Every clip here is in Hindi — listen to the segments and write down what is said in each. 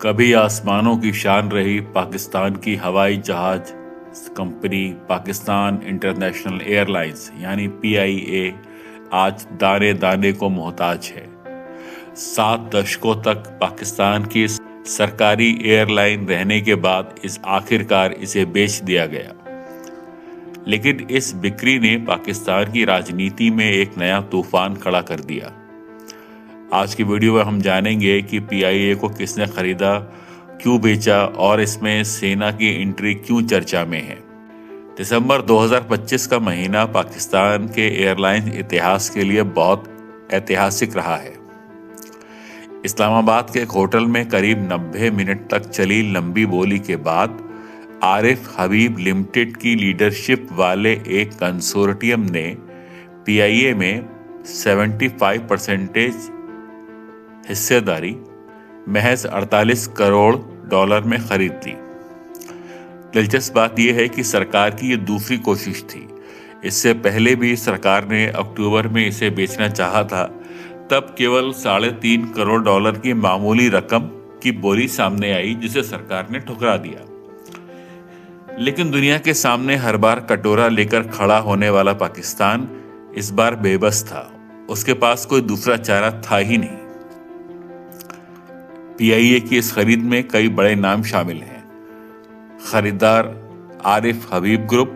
कभी आसमानों की शान रही पाकिस्तान की हवाई जहाज कंपनी पाकिस्तान इंटरनेशनल एयरलाइंस यानी PIA आज दाने दाने को मोहताज है। 7 दशकों तक पाकिस्तान की सरकारी एयरलाइन रहने के बाद आखिरकार इसे बेच दिया गया। लेकिन इस बिक्री ने पाकिस्तान की राजनीति में एक नया तूफान खड़ा कर दिया। आज की वीडियो में हम जानेंगे कि PIA को किसने खरीदा, क्यों बेचा और इसमें सेना की एंट्री क्यों चर्चा में है। दिसंबर 2025 का महीना पाकिस्तान के एयरलाइन इतिहास के लिए बहुत ऐतिहासिक रहा है। इस्लामाबाद के एक होटल में करीब 90 मिनट तक चली लंबी बोली के बाद आरिफ हबीब लिमिटेड की लीडरशिप वाले एक कंसोर्टियम ने PIA में 75% हिस्सेदारी महज 48 करोड़ डॉलर में खरीद ली। दिलचस्प बात यह है कि सरकार की ये दूसरी कोशिश थी। इससे पहले भी सरकार ने अक्टूबर में इसे बेचना चाहा था। तब केवल 3.5 करोड़ डॉलर की मामूली रकम की बोली सामने आई, जिसे सरकार ने ठुकरा दिया। लेकिन दुनिया के सामने हर बार कटोरा लेकर खड़ा होने वाला पाकिस्तान इस बार बेबस था। उसके पास कोई दूसरा चारा था ही नहीं। PIA की इस खरीद में कई बड़े नाम शामिल हैं। खरीदार Arif Habib group,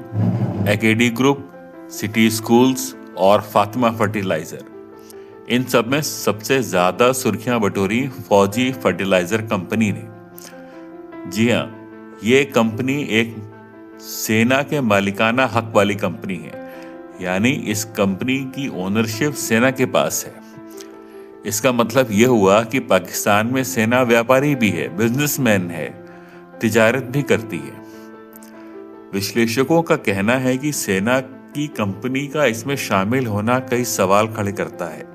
AKD group, city schools और फातिमा फर्टिलाइजर। इन सब में सबसे ज्यादा सुर्खियां बटोरी फौजी फर्टिलाइजर कंपनी ने। जी हाँ, ये कंपनी एक सेना के मालिकाना हक वाली कंपनी है, यानी इस कंपनी की ओनरशिप सेना के पास है। इसका मतलब यह हुआ कि पाकिस्तान में सेना व्यापारी भी है, बिजनेसमैन है, तिजारत भी करती है। विश्लेषकों का कहना है कि सेना की कंपनी का इसमें शामिल होना कई सवाल खड़े करता है।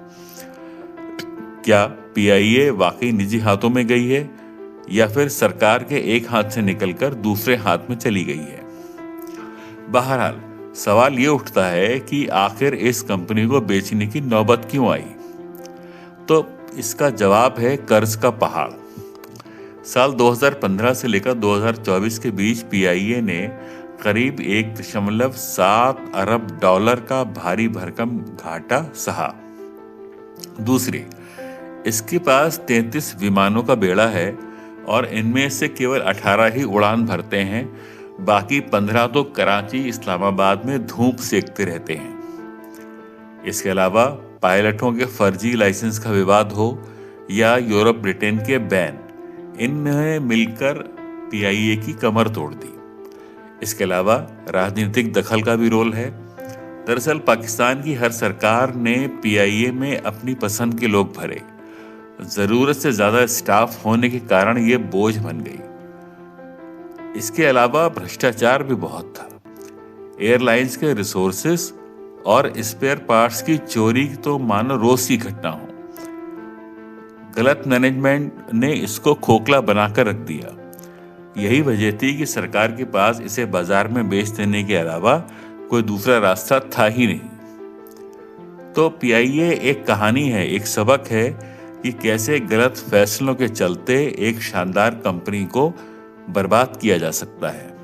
क्या PIA वाकई निजी हाथों में गई है या फिर सरकार के एक हाथ से निकलकर दूसरे हाथ में चली गई है? बहरहाल सवाल ये उठता है कि आखिर इस कंपनी को बेचने की नौबत क्यों आई? तो इसका जवाब है कर्ज का पहाड़। साल 2015 से लेकर 2024 के बीच PIA ने करीब 1.7 अरब डॉलर का भारी भरकम घाटा सहा। दूसरी, इसके पास 33 विमानों का बेड़ा है और इनमें से केवल 18 ही उड़ान भरते हैं। बाकी 15 तो कराची, इस्लामाबाद में धूप सेकते रहते हैं। इसके अलावा पायलटों के फर्जी लाइसेंस का विवाद हो या यूरोप ब्रिटेन के बैन, इन्हें मिलकर PIA की कमर तोड़ दी। इसके अलावा राजनीतिक दखल का भी रोल है। दरअसल पाकिस्तान की हर सरकार ने PIA में अपनी पसंद के लोग भरे। जरूरत से ज्यादा स्टाफ होने के कारण ये बोझ बन गई। इसके अलावा भ्रष्टाचार भी बहुत था। एयरलाइंस के रिसोर्सेस और स्पेयर पार्ट्स की चोरी तो मानो रोज की घटना हो। गलत मैनेजमेंट ने इसको खोखला बनाकर रख दिया। यही वजह थी कि सरकार के पास इसे बाजार में बेच देने के अलावा कोई दूसरा रास्ता था ही नहीं। तो PIA एक कहानी है, एक सबक है कि कैसे गलत फैसलों के चलते एक शानदार कंपनी को बर्बाद किया जा सकता है।